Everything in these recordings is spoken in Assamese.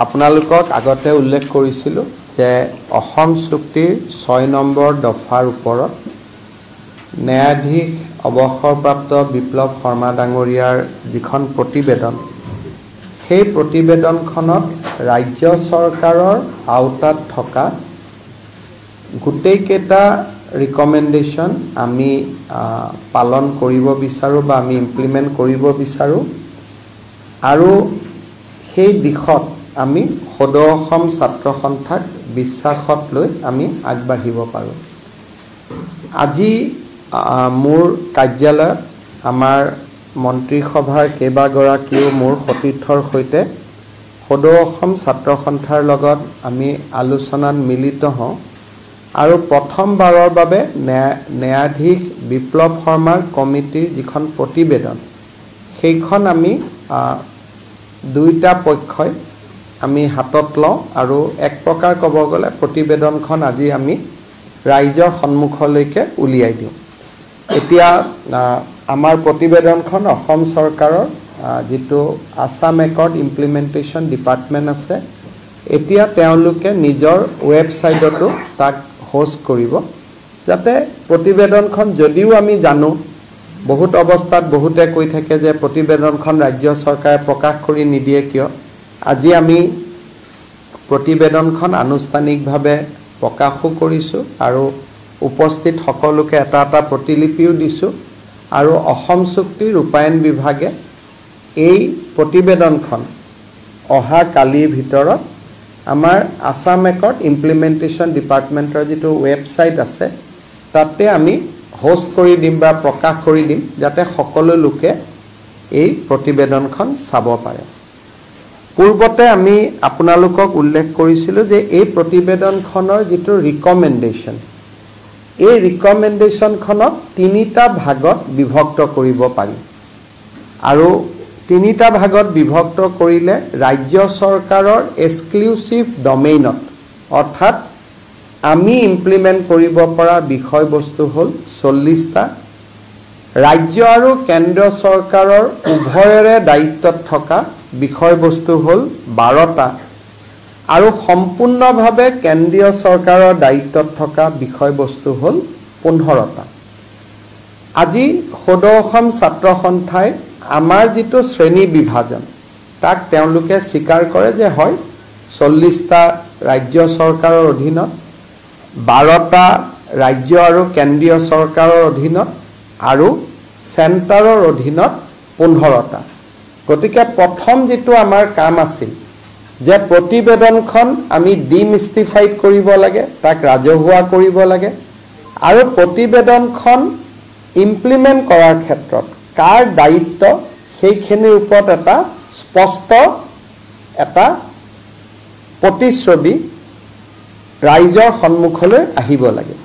আপোনালোকক আগতে উল্লেখ কৰিছিলোঁ যে অসম চুক্তিৰ 6 নম্বৰ দফাৰ ওপৰত ন্যায়াধীশ অৱসৰপ্ৰাপ্ত বিপ্লৱ শৰ্মা ডাঙৰীয়াৰ যিখন প্ৰতিবেদন সেই প্ৰতিবেদনখনত ৰাজ্য চৰকাৰৰ আওতাত থকা গোটেইকেইটা ৰিকমেণ্ডেশ্যন আমি পালন কৰিব বিচাৰোঁ বা আমি ইমপ্লিমেণ্ট কৰিব বিচাৰোঁ আৰু সেই দিশত আমি সদৌ অসম ছাত্ৰ সন্থাক বিশ্বাসত লৈ আমি আগবাঢ়িব পাৰোঁ। আজি মোৰ কাৰ্যালয়ত আমাৰ মন্ত্ৰীসভাৰ কেইবাগৰাকীও মোৰ সতীৰ্থৰ সৈতে সদৌ অসম ছাত্ৰ সন্থাৰ লগত আমি আলোচনাত মিলিত হওঁ আৰু প্ৰথমবাৰৰ বাবে ন্যায়াধীশ বিপ্লৱ শৰ্মাৰ কমিটিৰ যিখন প্ৰতিবেদন সেইখন আমি দুইটা পক্ষই আমি হাতত লওঁ আৰু এক প্ৰকাৰ ক'ব গ'লে প্ৰতিবেদনখন আজি আমি ৰাইজৰ সন্মুখলৈকে উলিয়াই দিওঁ। এতিয়া আমাৰ প্ৰতিবেদনখন অসম চৰকাৰৰ যিটো আসাম একৰ্ড ইমপ্লিমেণ্টেশ্যন ডিপাৰ্টমেণ্ট আছে এতিয়া তেওঁলোকে নিজৰ ৱেবছাইটতো তাক হোষ্ট কৰিব যাতে প্ৰতিবেদনখন যদিও আমি জানো বহুত অৱস্থাত বহুতে কৈ থাকে যে প্ৰতিবেদনখন ৰাজ্য চৰকাৰে প্ৰকাশ কৰি নিদিয়ে কিয়। আজি আমি প্ৰতিবেদনখন আনুষ্ঠানিকভাৱে প্ৰকাশো কৰিছোঁ আৰু উপস্থিত সকলোকে এটা এটা প্ৰতিলিপিও দিছোঁ আৰু অসম চুক্তি ৰূপায়ণ বিভাগে এই প্ৰতিবেদনখন অহা কালিৰ ভিতৰত আমাৰ আসাম একৰ্ড ইমপ্লিমেণ্টেশ্যন ডিপাৰ্টমেণ্টৰ যিটো ৱেবছাইট আছে তাতে আমি হোষ্ট কৰি দিম বা প্ৰকাশ কৰি দিম যাতে সকলো লোকে এই প্ৰতিবেদনখন চাব পাৰে। পূৰ্বতে আমি আপোনালোকক উল্লেখ কৰিছিলোঁ যে এই প্ৰতিবেদনখনৰ যিটো ৰিকমেণ্ডেশ্যন এই ৰিকমেণ্ডেশ্যনখনক তিনিটা ভাগত বিভক্ত কৰিব পাৰি আৰু তিনিটা ভাগত বিভক্ত কৰিলে ৰাজ্য চৰকাৰৰ এক্সক্লুচিভ ডমেইনত অৰ্থাৎ আমি ইমপ্লিমেণ্ট কৰিব পৰা বিষয়বস্তু হ'ল 40টা, ৰাজ্য আৰু কেন্দ্ৰীয় চৰকাৰৰ উভয়ৰে দায়িত্বত থকা বিষয়বস্তু হ'ল 12টা আৰু সম্পূৰ্ণভাৱে কেন্দ্ৰীয় চৰকাৰৰ দায়িত্বত থকা বিষয়বস্তু হ'ল 15টা। আজি সদৌ অসম ছাত্ৰ সন্থাই আমাৰ যিটো শ্ৰেণী বিভাজন তাক তেওঁলোকে স্বীকাৰ কৰে যে হয় 40টা ৰাজ্য চৰকাৰৰ অধীনত, 12টা ৰাজ্য আৰু কেন্দ্ৰীয় চৰকাৰৰ অধীনত আৰু চেণ্টাৰৰ অধীনত 15টা। গতিকে প্ৰথম যিটো আমাৰ কাম আছিল যে প্ৰতিবেদনখন আমি ডিমিষ্টিফাইড কৰিব লাগে, তাক ৰাজহুৱা কৰিব লাগে আৰু প্ৰতিবেদনখন ইমপ্লিমেণ্ট কৰাৰ ক্ষেত্ৰত কাৰ দায়িত্ব সেইখিনিৰ ওপৰত এটা স্পষ্ট এটা প্ৰতিশ্ৰুতি ৰাইজৰ সন্মুখলৈ আহিব লাগে।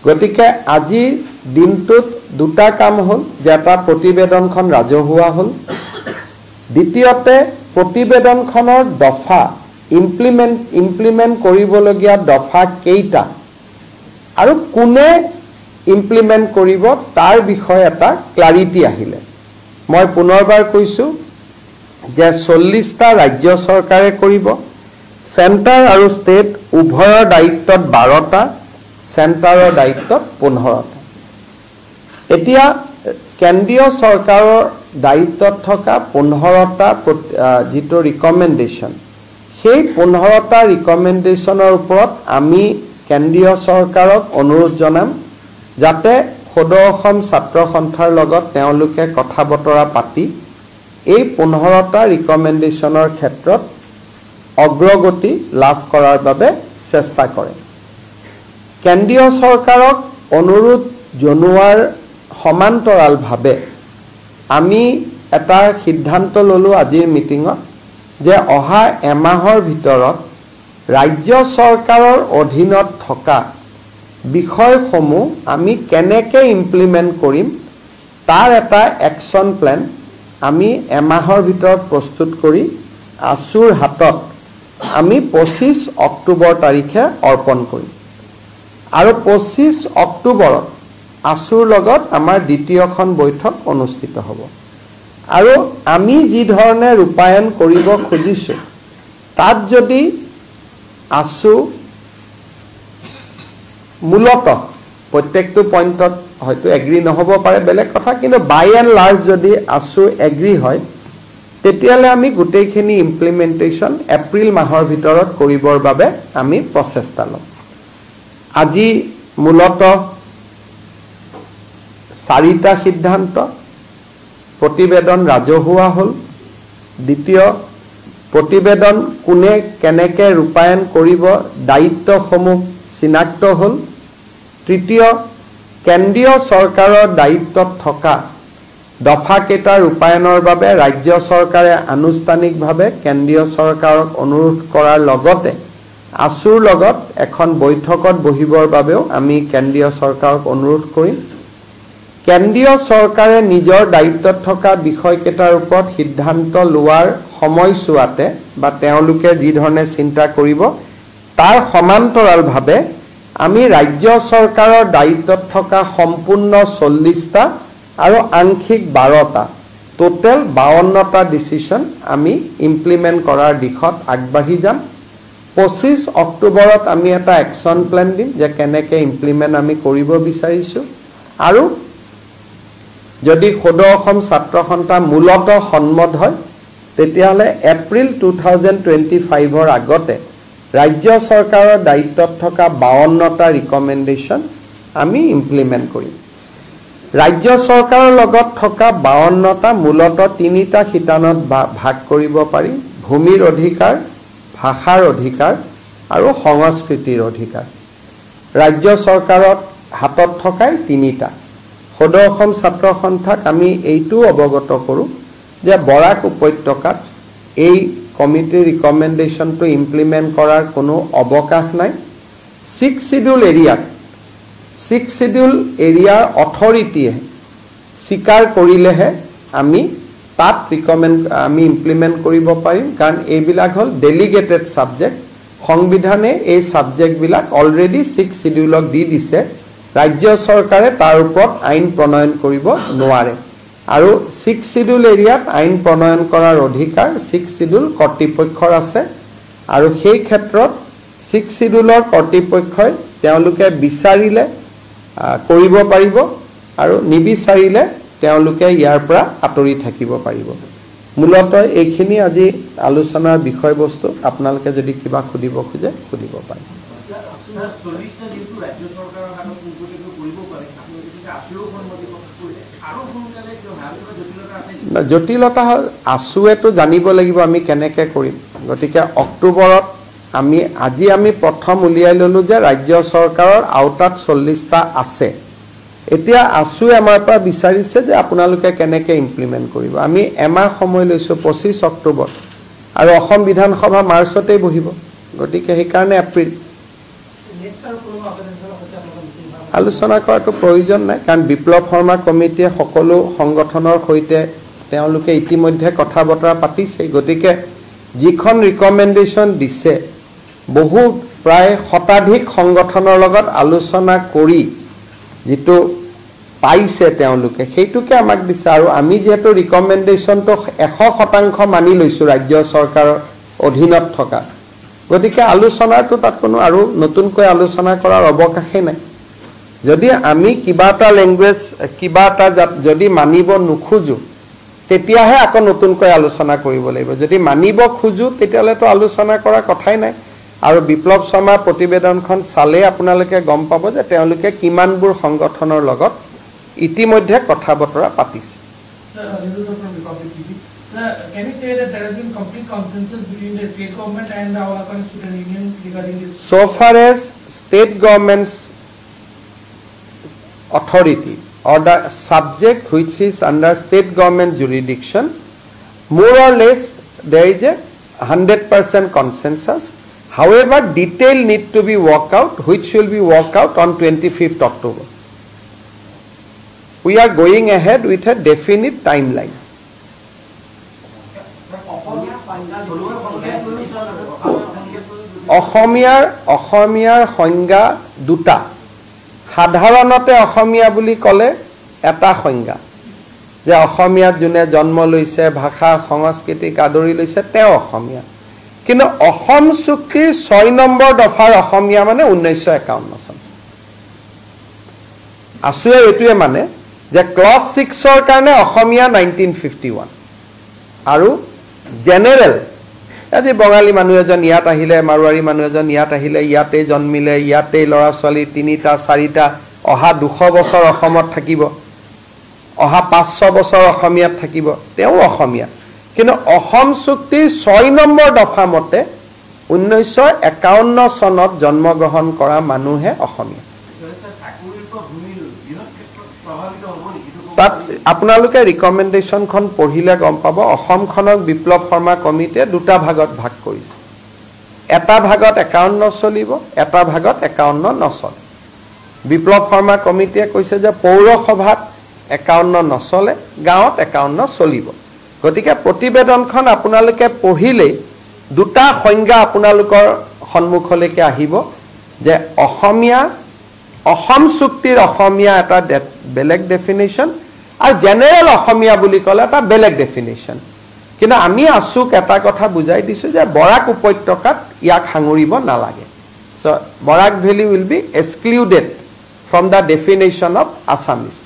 গতিকে আজিৰ দিনটোত দুটা কাম হ'ল যে এটা প্ৰতিবেদনখন ৰাজহুৱা হ'ল, দ্বিতীয়তে প্ৰতিবেদনখনৰ দফা ইমপ্লিমেণ্ট কৰিবলগীয়া দফা কেইটা আৰু কোনে ইমপ্লিমেণ্ট কৰিব তাৰ বিষয়ে এটা ক্লাৰিটি আহিলে। মই পুনৰবাৰ কৈছোঁ যে 40টা ৰাজ্য চৰকাৰে কৰিব, চেণ্টাৰ আৰু ষ্টেট উভয়ৰ দায়িত্বত 12টা, চেণ্টাৰৰ দায়িত্বত 15টা। এতিয়া কেন্দ্ৰীয় চৰকাৰৰ দায়িত্বত থকা 15টা যিটো ৰিকমেণ্ডেশ্যন সেই 15টা ৰিকমেণ্ডেশ্যনৰ ওপৰত আমি কেন্দ্ৰীয় চৰকাৰক অনুৰোধ জনাম যাতে সদৌ অসম ছাত্ৰ সন্থাৰ লগত তেওঁলোকে কথা বতৰা পাতি এই 15টা ৰিকমেণ্ডেশ্যনৰ ক্ষেত্ৰত অগ্ৰগতি লাভ কৰাৰ বাবে চেষ্টা কৰে। কেন্দ্ৰীয় চৰকাৰক অনুৰোধ জনোৱাৰ সমান্তৰালভাৱে আমি এটা সিদ্ধান্ত ল'লোঁ আজিৰ মিটিঙত যে অহা এমাহৰ ভিতৰত ৰাজ্য চৰকাৰৰ অধীনত থকা বিষয়সমূহ আমি কেনেকৈ ইমপ্লিমেণ্ট কৰিম তাৰ এটা একশ্যন প্লেন আমি এমাহৰ ভিতৰত প্ৰস্তুত কৰি আছুৰ হাতত আমি 25 অক্টোবৰ তাৰিখে অৰ্পণ কৰিম আৰু 25 অক্টোবৰত আছুৰ লগত আমাৰ দ্বিতীয়খন বৈঠক অনুষ্ঠিত হ'ব আৰু আমি যি ধৰণে ৰূপায়ণ কৰিব খুজিছোঁ তাত যদি আছু মূলত প্ৰত্যেকটো পইণ্টত হয়তো এগ্ৰি নহ'ব পাৰে বেলেগ কথা কিন্তু বাই এণ্ড লাৰ্জ যদি আছু এগ্ৰি হয় তেতিয়ালে আমি গোটেইখিনি ইমপ্লিমেন্টেশন এপ্ৰিল মাহৰ ভিতৰত কৰিবৰ বাবে আমি প্ৰচেষ্টা লম আজি মূলত 4টা সিদ্ধান্ত প্ৰতিবেদন ৰাজহুৱা হ'ল দ্বিতীয় প্ৰতিবেদন কোনে কেনেকে ৰূপায়ণ কৰিব দায়িত্বসমূহ চিনাক্ত হ'ল তৃতীয় কেন্দ্ৰীয় চৰকাৰৰ দায়িত্বত থকা দফা কেইটা ৰূপায়ণৰ বাবে ৰাজ্য চৰকাৰে আনুষ্ঠানিকভাৱে কেন্দ্ৰীয় চৰকাৰক অনুৰোধ কৰাৰ লগতে আছুৰ লগত এখন বৈঠকত বহিবৰ বাবেও আমি কেন্দ্ৰীয় চৰকাৰক অনুৰোধ কৰিম কেন্দ্ৰীয় চৰকাৰে নিজৰ দায়িত্বত থকা বিষয়কেইটাৰ ওপৰত সিদ্ধান্ত লোৱাৰ সময়সূৱাতে বা তেওঁলোকে যি ধৰণে চিন্তা কৰিব তাৰ সমান্তৰালভাৱে আমি ৰাজ্য চৰকাৰৰ দায়িত্বত থকা সম্পূৰ্ণ 40টা আৰু আংশিক 12টা টোটেল 52টা ডিসিশন আমি ইমপ্লিমেন্ট কৰাৰ দিশত আগবাঢ়ি যাম 25 অক্টোবৰত আমি এটা একশন প্ল্যান দিম যে কেনেকে ইমপ্লিমেন্ট আমি কৰিব বিচাৰিছো আৰু যদি খোদ অসম ছাত্ৰ সন্থা মূলত সন্মত হয় তেতিয়াহলে এপ্ৰিল 2025 ৰ আগতে ৰাজ্য চৰকাৰৰ দায়িত্বত থকা 52টা ৰিকমেন্ডেশন আমি ইমপ্লিমেন্ট কৰিম ৰাজ্য চৰকাৰৰ লগত থকা 52টা মূলত 3টা শিতানত ভাগ কৰিব পাৰি ভূমিৰ অধিকাৰ ভাষাৰ অধিকাৰ আৰু সংস্কৃতিৰ অধিকাৰ ৰাজ্য চৰকাৰৰ হাতত থকা 3টা খোদ অসম ছাত্ৰ সন্থাক আমি এইটো অৱগত কৰো যে বৰাক উপত্যকাত এই কমিটিৰ ৰিকমেন্ডেশনটো ইমপ্লিমেন্ট কৰাৰ কোনো অৱকাশ নাই 6 শিডিউল এৰিয়াৰ অথৰিটিয়ে স্বীকাৰ কৰিলেহে আমি তাত আমি ইমপ্লিমেন্ট কৰিব পাৰিম কাৰণ এইবিলাক হল ডেলিগেটেড সাবজেক্ট সংবিধানে এই সাবজেক্ট বিলাক অলৰেডি 6 শিডিউলক দি দিছে ৰাজ্য চৰকাৰে তাৰ ওপৰত আইন প্ৰণয়ন কৰিব নোৱাৰে আৰু 6 শিডিউল এৰিয়াত আইন প্ৰণয়ন কৰাৰ অধিকাৰ 6 শিডিউল কৰ্তৃপক্ষৰ আছে আৰু সেই ক্ষেত্ৰত 6 শিডিউলৰ কৰ্তৃপক্ষই তেওঁলোকে বিচাৰিলে কৰিব পাৰিব আৰু নিবিচাৰিলে তেওঁলোকে ইয়াৰ পৰা আতৰি থাকিব পাৰিব মূলত এইখিনি আজি আলোচনাৰ বিষয়বস্তু আপোনালোকে যদি কিবা খুদিব খোজে খুদিব পাৰে জটিলতা আছুৱেটো জানিব লাগিব আমি কেনেকে কৰিম গতিকে অক্টোবৰত আজি আমি প্ৰথম উলিয়াই ললো যে ৰাজ্য চৰকাৰৰ আউটাত 40টা আছে এতিয়া আছুৱে আমাৰ পৰা বিচাৰিছে যে আপোনালোকে কেনেকে ইমপ্লিমেন্ট কৰিব আমি এমাহ সময় লৈছো 25 অক্টোবৰ আৰু অসম বিধানসভা মাৰ্চতে বহিব গতিকে সেই কাৰণে এপ্ৰিল আলোচনা কৰাটো প্ৰয়োজন নাই কাৰণ বিপ্লৱ শৰ্মা কমিটিয়ে সকলো সংগঠনৰ সৈতে তেওঁলোকে ইতিমধ্যে কথা বতৰা পাতিছে গতিকে যিখন ৰিকমেন্ডেশন দিছে বহু প্ৰায় শতাধিক সংগঠনৰ লগত আলোচনা কৰি যেটো পাইছে তেওঁলোকে সেইটোকে আমাক দিছে আৰু আমি যেটো ৰিকমেন্ডেশনটো 100% মানি লৈছো ৰাজ্য চৰকাৰৰ অধীনত থকা গতিকে আলোচনাটো তাত কোনো আৰু নতুনকৈ আলোচনা কৰাৰ অৱকাশে নাই যদি আমি কিবা এটা ল্যাঙ্গুৱেজ কিবা এটা যদি মানিব নুখুজো তেতিয়াহে আকৌ নতুনকৈ আলোচনা কৰিব লাগিব যদি মানিব খুজো তেতিয়ালেতো আলোচনা কৰা কথাই নাই আৰু বিপ্লৱ শৰ্মা প্ৰতিবেদনখন চালে আপোনালোকে গম পাব যে তেওঁলোকে কিমানবোৰ সংগঠনৰ লগত ইতিমধ্যে কথা বতৰা পাতিছে Can you say that there has been complete consensus between the state government and the Assam Student Union regarding this? So far as state government's authority or the subject which is under state government jurisdiction, more or less there is a 100% consensus. However, detail need to be worked out, which will be worked out on 25th October. We are going ahead with a definite timeline. অসমীয়াৰ সংজ্ঞা দুটা সাধাৰণতে অসমীয়া বুলি ক'লে এটা সংজ্ঞা যে অসমীয়াত যোনে জন্ম লৈছে ভাষা সংস্কৃতিক আদৰি লৈছে তেওঁ অসমীয়া কিন্তু অসম চুক্তিৰ 6 নম্বৰ দফাৰ অসমীয়া মানে 1951 চন আসুৱে এটুৱে মানে যে ক্লজ 6 ৰ কাৰণে অসমীয়া 1951 আৰু জেনেৰেল আজি বঙালী মানুহ এজন ইয়াত আহিলে মাৰুৱাৰী মানুহ এজন ইয়াত আহিলে ইয়াতে জন্মিলে ইয়াতে লৰা ছোৱালী 3টা 4টা অহা 200 বছৰ অসমত থাকিব অহা 500 বছৰ অসমীয়াত থাকিব তেও অসমীয়া কিন্তু অসম চুক্তিৰ 6 নম্বৰ দফা মতে 1951 চনত জন্মগ্ৰহণ কৰা মানুহে অসমীয়া তাত আপোনালোকে ৰিকমেন্ডেশনখন পঢ়িলে গম পাব অসমখনক বিপ্লৱ শৰ্মা কমিটিয়ে দুটা ভাগত ভাগ কৰিছে এটা ভাগত 51 চলিব এটা ভাগত 51 নচলে বিপ্লৱ শৰ্মা কমিটিয়ে কৈছে যে পৌৰসভাত 51 নচলে গাঁৱত 51 চলিব গতিকে প্ৰতিবেদনখন আপোনালোকে পঢ়িলে দুটা সংজ্ঞা আপোনালোকৰ সন্মুখলৈকে আহিব যে অসমীয়া অসম চুক্তিৰ অসমীয়া এটা বেলেগ ডেফিনেশন আৰু জেনেৰেল অসমীয়া বুলি ক'লে এটা বেলেগ ডেফিনেশন কিন্তু আমি আসুক এটা কথা বুজাই দিছো যে বৰাক উপত্যকাত ইয়াক হাঙুৰিব নালাগে so Barak valley will be excluded from the definition of Assamese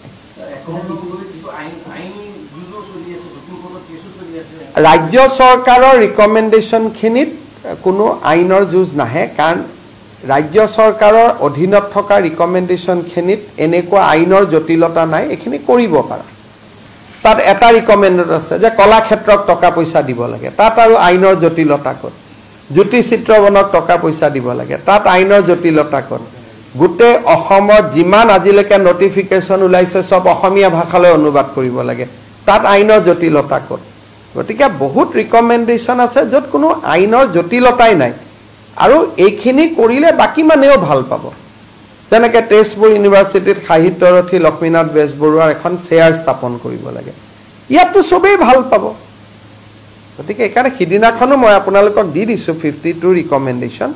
ৰাজ্য চৰকাৰৰ ৰিকমেন্ডেশন খিনিত কোনো আইনৰ জুজ নাহে কাৰণ ৰাজ্য চৰকাৰৰ অধীনত থকা ৰিকমেন্ডেশন খিনিত এনেকুৱা আইনৰ জটিলতা নাই এখিনি কৰিব পাৰা তাত এটা ৰিকমেন্ডেড আছে যে কলা ক্ষেত্ৰক টকা পইচা দিব লাগে তাত আৰু আইনৰ জটিলতা ক'ত জ্যোতি চিত্ৰবনক টকা পইচা দিব লাগে তাত আইনৰ জটিলতা ক'ত গুটে অসমত জিমান আজিলৈকে নটিফিকেশন উলাইছে সব অসমীয়া ভাষালৈ অনুবাদ কৰিব লাগে তাত আইনৰ জটিলতা ক'ত গতিকে বহুত ৰিকমেন্ডেশন আছে যত কোনো আইনৰ জটিলতাই নাই আৰু এইখিনি কৰিলে বাকি মানেও ভাল পাব যেনেকৈ তেজপুৰ ইউনিভাৰ্চিটিত সাহিত্যৰথী লক্ষ্মীনাথ বেজবৰুৱাৰ এখন চেয়াৰ স্থাপন কৰিব লাগে ইয়াতো সবেই ভাল পাব গতিকে একাৰে খিদিনাখনো মই আপোনালোকক দি দিছো 52 ৰিকমেন্ডেশন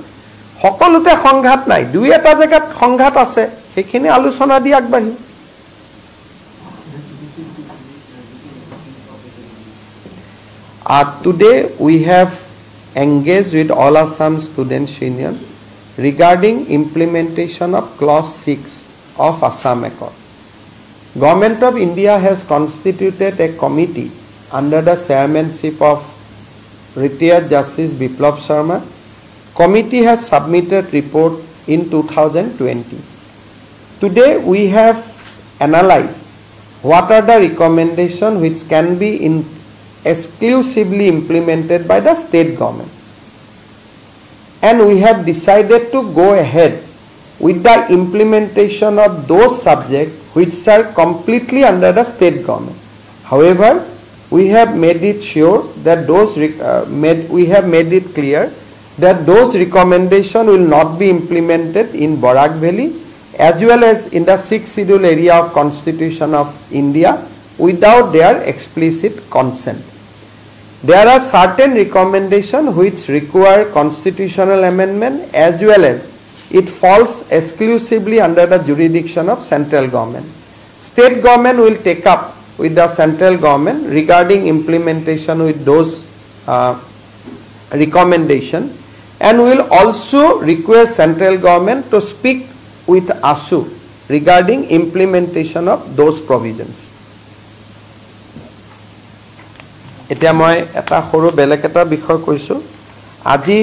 সকলোতে সংঘাত নাই দুই এটা জায়গাত সংঘাত আছে সেইখিনি আলোচনা দি আগবাঢ়ি today we have engaged with All Assam Students Union regarding implementation of clause 6 of Assam Accord. Government of India has constituted a committee under the chairmanship of retired Justice Biplab Sharma. Committee has submitted report in 2020. Today we have analyzed what are the recommendations which can be exclusively implemented by the state government. And we have decided to go ahead with the implementation of those subjects which are completely under the state government. However, we have made it sure that we have made it clear that those recommendations will not be implemented in Barak Valley as well as in the 6th schedule area of Constitution of India without their explicit consent. There are certain recommendations which require constitutional amendment as well as it falls exclusively under the jurisdiction of central government. State government will take up with the central government regarding implementation with those recommendations and will also request central government to speak with ASU regarding implementation of those provisions. এতিয়া মই এটা সৰু বেলেগ এটা বিষয় কৈছো আজি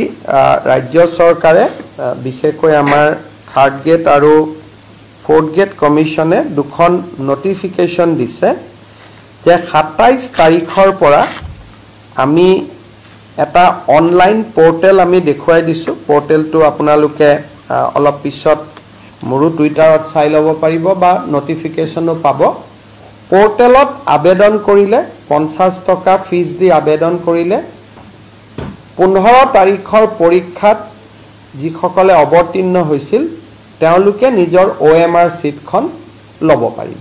ৰাজ্য চৰকাৰে বিশেষকৈ আমাৰ থাৰ্ড গেট আৰু ফোৰ্থ গেট কমিশনে দুখন নটিফিকেশন দিছে যে 27 তাৰিখৰ পৰা আমি এটা অনলাইন পোৰ্টেল আমি দেখুৱাই দিছো পোৰ্টেলটো আপোনালোকে অলপ পিছত মোৰো টুইটাৰত চাই ল'ব পাৰিব বা নটিফিকেশনো পাব পোৰ্টেলত আবেদন কৰিলে 50 টকা ফিজ দি আবেদন কৰিলে 15 তাৰিখৰ পৰীক্ষাত যিসকলে অৱতীৰ্ণ হৈছিল তেওঁলোকে নিজৰ OMR সিটখন ল'ব পাৰিব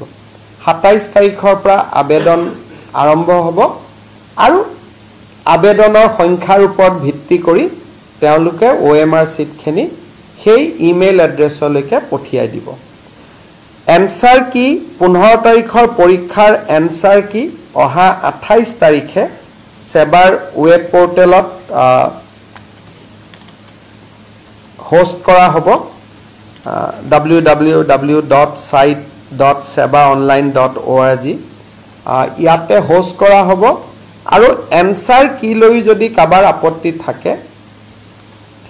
27 তাৰিখৰ পৰা আবেদন আৰম্ভ হ'ব আৰু আবেদনৰ সংখ্যাৰ ওপৰত ভিত্তি কৰি তেওঁলোকে OMR সিটখিনি সেই ইমেইল এড্ৰেছলৈকে পঠিয়াই দিব এনসাৰ কি 15 তাৰিখৰ পৰীক্ষাৰ এনসাৰ কি অহা 28 তাৰিখে সেবাৰ ওয়েব পোৰ্টেলত হোস্ট কৰা হ'ব www.site.sebaonline.org ইয়াতে হোস্ট কৰা হ'ব আৰু এনসাৰ কি লৈ যদি কাবাৰ আপত্তি থাকে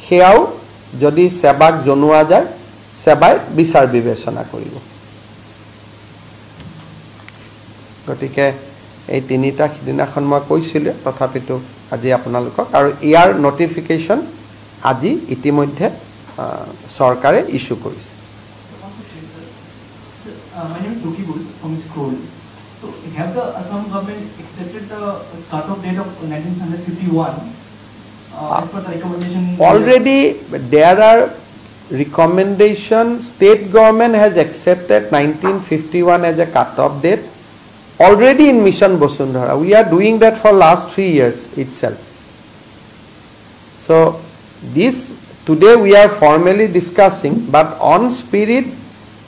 হেয়াও যদি সেবাক জনোৱা যায় সেবাই বিচাৰ বিবেচনা কৰিব গতিকে এই তিনিটা দিনাখন মই কৈছিল তথাপিতো আজি আপোনালোকক আৰু ইয়াৰ নটিফিকেশন আজি ইতিমধ্যে সৰকাৰে ইস্যু কৰিছে My name is Suki Bulls from Scroll. So, have the Assam government accepted the cut-off date of 1951 as per the recommendation? Already, there are recommendations. State government has accepted 1951 as a cut-off date. Already in Mission Bosundhara, we are doing that for last 3 years itself. So, this today we are formally discussing, but on spirit,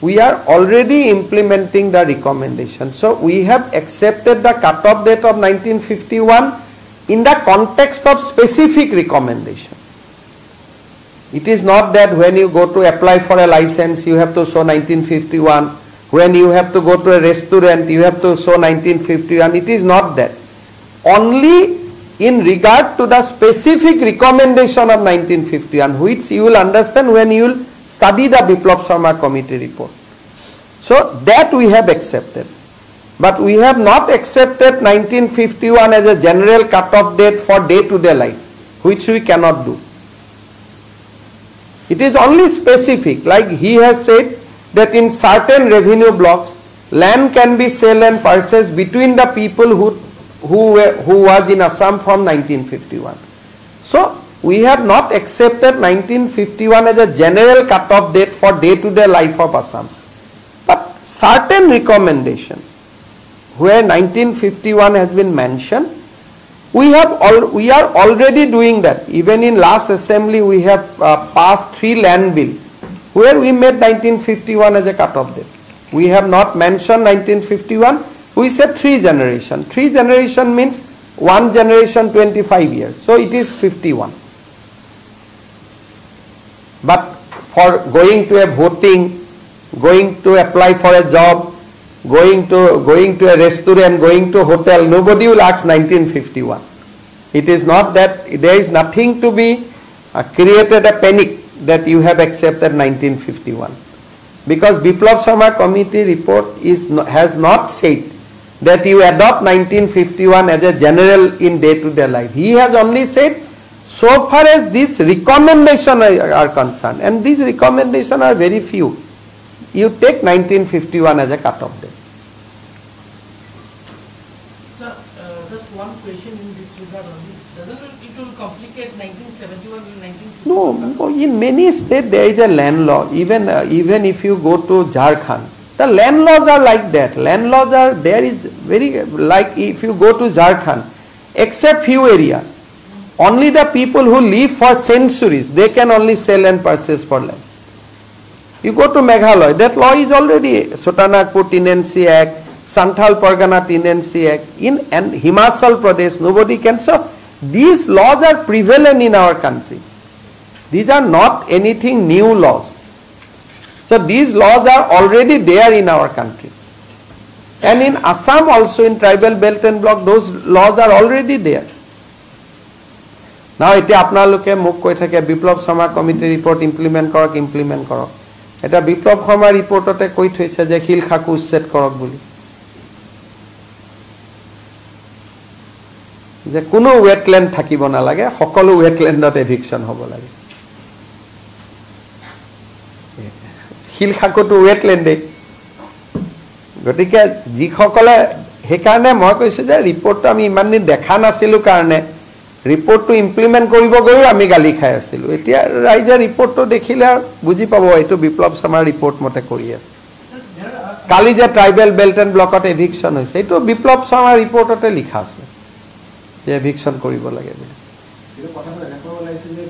we are already implementing the recommendation. So we have accepted the cut-off date of 1951 in the context of specific recommendation. It is not that when you go to apply for a license, you have to show 1951. When you have to go to a restaurant, you have to show 1951. It is not that. Only in regard to the specific recommendation of 1951, which you will understand when you will study the Biplab Sharma committee report. So that we have accepted. But we have not accepted 1951 as a general cut-off date for day-to-day life, which we cannot do. It is only specific, like he has said that in certain revenue blocks, land can be sold and purchased between the people who was in Assam from 1951. So we have not accepted 1951 as a general cut-off date for day-to-day life of Assam. But certain recommendation where 1951 has been mentioned, we are already doing that. Even in last assembly, we have passed 3 land bill where we made 1951 as a cut-off date. We have not mentioned 1951. We said 3 generation. 3 generation means 1 generation 25 years. So it is 51. But for going to a voting, going to apply for a job, going to a restaurant, going to a hotel, nobody will ask 1951. It is not that there is nothing to be created a panic that you have accepted 1951. Because Biplab Sharma committee report has not said that you adopt 1951 as a general in day-to-day life. He has only said so far as these recommendations are concerned, and these recommendations are very few, you take 1951 as a cut-off date. Sir, just one question in this regard only. Doesn't it will complicate 1971 and 1951? No, in many states there is a land law. Even if you go to Jharkhand, the land laws are like that. Land laws are there is very like if you go to Jharkhand, except few area, only the people who live for centuries, they can only sell and purchase for land. You go to Meghalaya, that law is already Sotanagpur Tenancy Act, Santhal Pargana Tenancy Act. And Himachal Pradesh, nobody can. So these laws are prevalent in our country. These are not anything new laws. So these laws are already there in our country. And in Assam also, in tribal belt and block, those laws are already there. Now, এতিয়া আপোনালোকে মোক কৈ থাকে বিপ্লৱ শৰ্মা কমিটি ৰিপৰ্ট ইমপ্লিমেন্ট কৰক এটা বিপ্লৱ শৰ্মা ৰিপৰ্টতে কৈ থৈছে যে হিল খাকু উচ্ছেদ কৰক বুলি যে কোনো ওয়েটল্যান্ড থাকিব নালাগে সকলো ওয়েটল্যান্ডত এভিকশন হ'ব লাগে হিল খাকুটো ওয়েটল্যান্ডে গতিকে যিসকলে হেকাৰণে মই কৈছো যে ৰিপৰ্টটো আমি ইমান দিন দেখা নাছিলো কাৰণে ৰিপৰ্টটো ইমপ্লিমেন্ট কৰিব গৈ আমি গালি খাই আছিলো এতিয়া ৰাইজে ৰিপৰ্টটো দেখিলে বুজি পাব এটো বিপ্লৱ শৰ্মা ৰিপৰ্ট মতে কৰি আছে কালি যে ট্ৰাইবেল বেল্ট এণ্ড ব্লকত এভিকশন হৈছে এটো বিপ্লৱ শৰ্মা ৰিপৰ্টতে লিখা আছে যে এভিকশন কৰিব লাগে বুলি এটো কথা এনেকৈ ওলাইছিল যে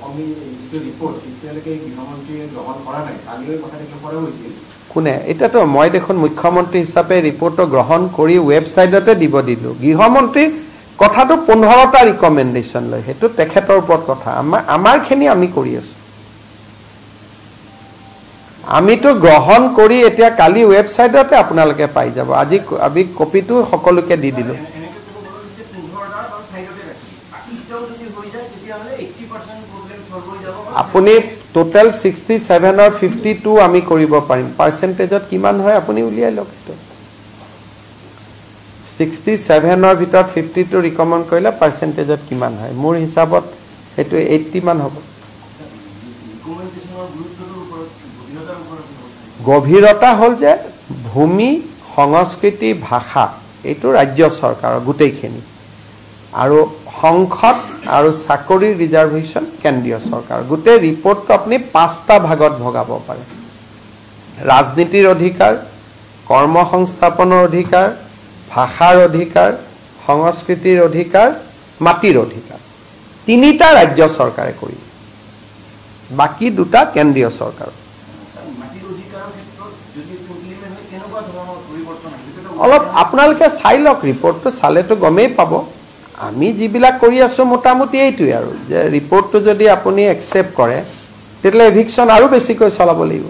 আমি যে ৰিপৰ্ট ইতিয়ালৈকে গৃহমন্ত্ৰীয়ে গ্ৰহণ কৰা নাই কালিলৈ কথা দেখি কৰা হৈছিল কোনে এটাতো মই দেখোন মুখ্যমন্ত্ৰী হিচাপে ৰিপৰ্টটো গ্ৰহণ কৰি ৱেবছাইটতে দিব দিলো গৃহমন্ত্ৰী কথাটো 15টা ৰিকমেন্ডেশন লয় হেতু তেখেতৰ ওপৰত কথা আমাৰ খেনি আমি কৰি আছো আমিতো গ্ৰহণ কৰি এতিয়া কালি ৱেবছাইটতে আপোনালোকে পাই যাব আজি আমি কপিটো সকলোকে দি দিলো আপুনি টোটাল 67 or 52 আমি কৰিব পাৰিম পাৰ্চেন্টেজত কিমান হয় আপুনি উলিয়াই লওক এটো 67 or ভিতৰত 52 ৰিকমেন্ড কৰিলে পাৰ্চেন্টেজত কিমান হয় মোৰ হিচাপত এটো 80 মান হ'ব গভীৰতা হল যে ভূমি সংস্কৃতি ভাষা এটো ৰাজ্য চৰকাৰৰ গুটেইখিনি আৰু সংখত আৰু চাকৰি ৰিজাৰ্ভেশন কেন্দ্ৰীয় চৰকাৰ গুটে ৰিপৰ্টটো আপুনি 5টা ভাগত ভগাব পাৰে ৰাজনীতিৰ অধিকাৰ কৰ্ম সংস্থাপনৰ অধিকাৰ ভাষাৰ অধিকাৰ সংস্কৃতিৰ অধিকাৰ মাটিৰ অধিকাৰ তিনিটা ৰাজ্য চৰকাৰে কৰি বাকি দুটা কেন্দ্ৰীয় চৰকাৰ অলপ আপোনালোকে চাই লওক ৰিপৰ্টটো চালেতো গমেই পাব আমি যিবিলাক কৰি আছো মোটামুটি এইটোই আৰু যে ৰিপৰ্টটো যদি আপুনি একসেপ্ট কৰে তেতিয়ালে এভিকশন আৰু বেছিকৈ চলাব লাগিব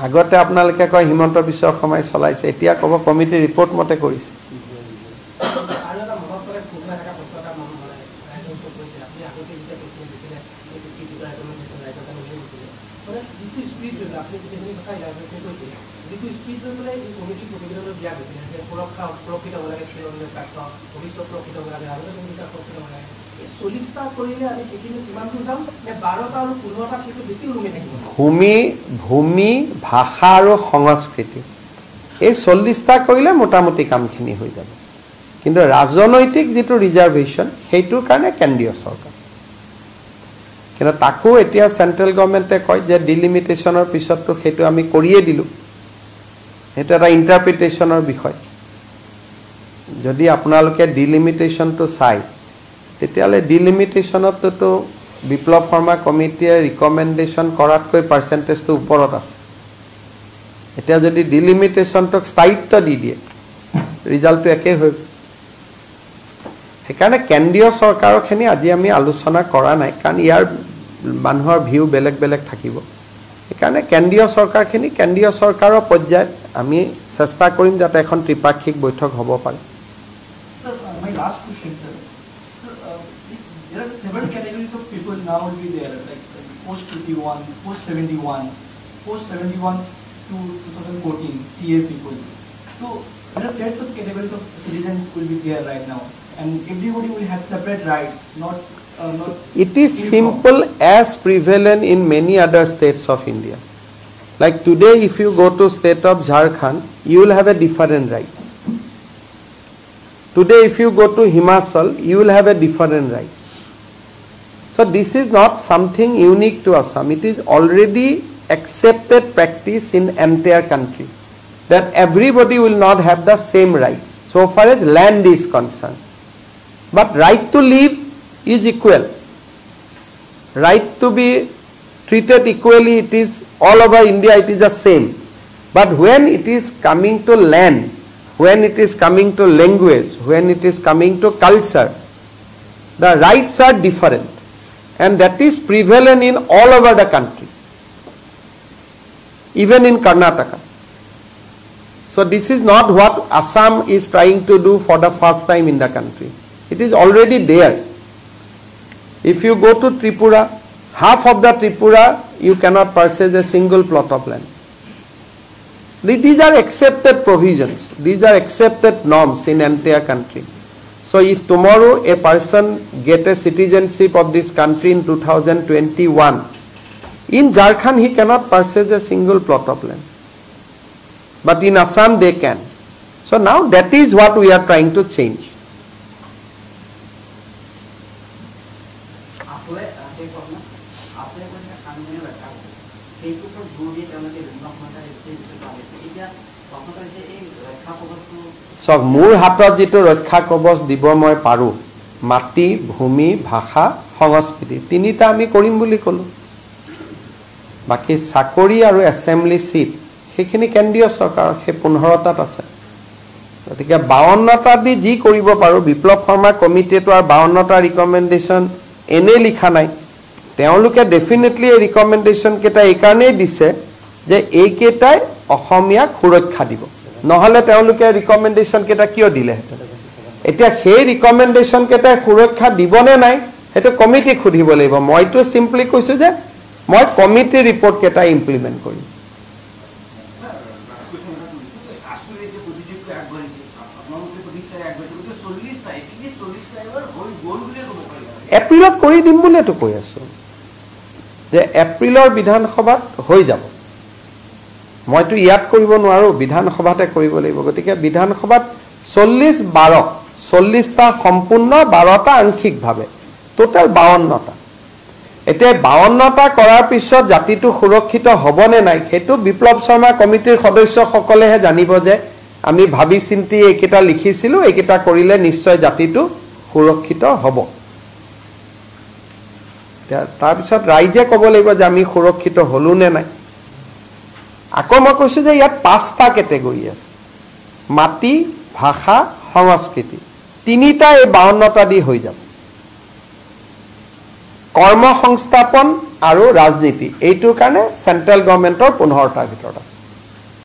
আগতে আপোনালোকে কয় হিমন্ত বিশ্ব শৰ্মাই চলাইছে এতিয়া কব কমিটি ৰিপৰ্ট মতে কৰিছে ভূমি ভাষা আৰু সংস্কৃতি এই 40টা কৰিলে মোটামুটি কামখিনি হৈ যাব কিন্তু ৰাজনৈতিক যেটো ৰিজাৰ্ভেশন হেইটোৰ কাৰণে কেন্দ্ৰীয় চৰকাৰ কিন্তু তাকো এতিয়া সেন্ট্ৰেল গভৰ্নমেন্টে কয় যে ডিলিমিটেশনৰ পিছতটো হেতু আমি কৰিয়ে দিলু এটা এটা ইন্টাৰপ্ৰিটেশনৰ বিষয় যদি আপোনালোকে ডিলিমিটেশনটো চাই তেতিয়ালে ডিলিমিটেশনতটো বিপ্লৱ শৰ্মা কমিটিয়ে ৰিকমেন্ডেশন কৰাতকৈ পাৰ্চেন্টেজটো ওপৰত আছে এতিয়া যদি ডিলিমিটেশনটো স্থায়িত্ব দি দিয়ে ৰিজাল্টটো একে হৈ হেকাৰণে কেন্দ্ৰীয় চৰকাৰখিনি আজি আমি আলোচনা কৰা নাই কাৰণ ইয়াৰ মানুহৰ ভিউ বেলেগ বেলেগ থাকিব হেকাৰণে কেন্দ্ৰীয় চৰকাৰখিনি কেন্দ্ৰীয় চৰকাৰৰ পৰ্যায়ত আমি চেষ্টা কৰিম যাতে এখন ত্ৰিপাক্ষিক বৈঠক হ'ব পাৰে My last question, sir. There are several categories of people now will be there, like post 51, post 71, post 71 to 2014 TA people. So there are sets of categories of citizens will be there right now, and everybody will have separate rights, not. It is simple as prevalent in many other states of India. Like today, if you go to state of Jharkhand, you will have a different rights. Today, if you go to Himachal, you will have a different rights. So this is not something unique to Assam. It is already accepted practice in entire country that everybody will not have the same rights so far as land is concerned. But right to live is equal. Right to be treated equally, it is all over India, it is the same. But when it is coming to land, when it is coming to language, when it is coming to culture, the rights are different, and that is prevalent in all over the country, even in Karnataka. So this is not what Assam is trying to do for the first time in the country. It is already there. If you go to Tripura, half of the Tripura you cannot purchase a single plot of land. These are accepted provisions. These are accepted norms in entire country. So if tomorrow a person get a citizenship of this country in 2021, in Jharkhand he cannot purchase a single plot of land. But in Assam they can. So now that is what we are trying to change. So মোৰ হাতত যেটো ৰক্ষা কবচ দিব মই পাৰো মাটি ভূমি ভাষা সংস্কৃতি তিনিটা আমি কৰিম বুলি কলো বাকি চাকৰি আৰু এসেম্বলি সিট হেখিনি কেন্দ্ৰীয় চৰকাৰ হে 15টাত আছে গতিকে 52টা দি যি কৰিব পাৰো বিপ্লৱ শৰ্মা কমিটিটো আৰু 52টা ৰিকমেন্ডেশন এনে লিখা নাই তেওঁলোকে ডেফিনেটলি এই ৰিকমেণ্ডেশ্যন কেইটা এই কাৰণেই দিছে যে এইকেইটাই অসমীয়াক সুৰক্ষা দিব নহলে তেওঁলোকে ৰিকমেণ্ডেশ্যন কেইটা কিয় দিলে এতিয়া সেই ৰিকমেণ্ডেশ্যন কেইটা সুৰক্ষা দিবনে নাই হেতু কমিটি খুদিব লাগিব মইতো সিম্পলি কৈছো যে মই কমিটি ৰিপৰ্ট কেইটা ইমপ্লিমেন্ট কৰিম এপ্ৰিলত কৰি দিম বুলিতো কৈ আছো যে এপ্ৰিলৰ বিধানসভাত হৈ যাব মইতো ইয়াত কৰিব নোৱাৰো বিধানসভাতে কৰিব লাগিব গতিকে বিধানসভাত 40টা সম্পূৰ্ণ 12টা আংশিকভাৱে টোটাল 52টা এতিয়া 52টা কৰাৰ পিছত জাতিটো সুৰক্ষিত হ'বনে নাই হেতু বিপ্লৱ শৰ্মা কমিটিৰ সদস্যসকলেহে জানিব যে আমি ভাবি চিন্তি এইকেইটা লিখিছিলো এইকেইটা কৰিলে নিশ্চয় জাতিটো সুৰক্ষিত হ'ব তাৰ পিছত ৰাইজে ক'ব লাগিব যে আমি সুৰক্ষিত হলো নে নাই আকৌ মই কৈছো যে ইয়াত 5টা কেটেগৰী আছে মাটি ভাষা সংস্কৃতি তিনিটা এই 52টা দি হৈ যাব কৰ্ম সংস্থাপন আৰু ৰাজনীতি এইটোৰ কাৰণে সেন্ট্ৰেল গভৰ্নমেন্টৰ 15টাৰ ভিতৰত আছে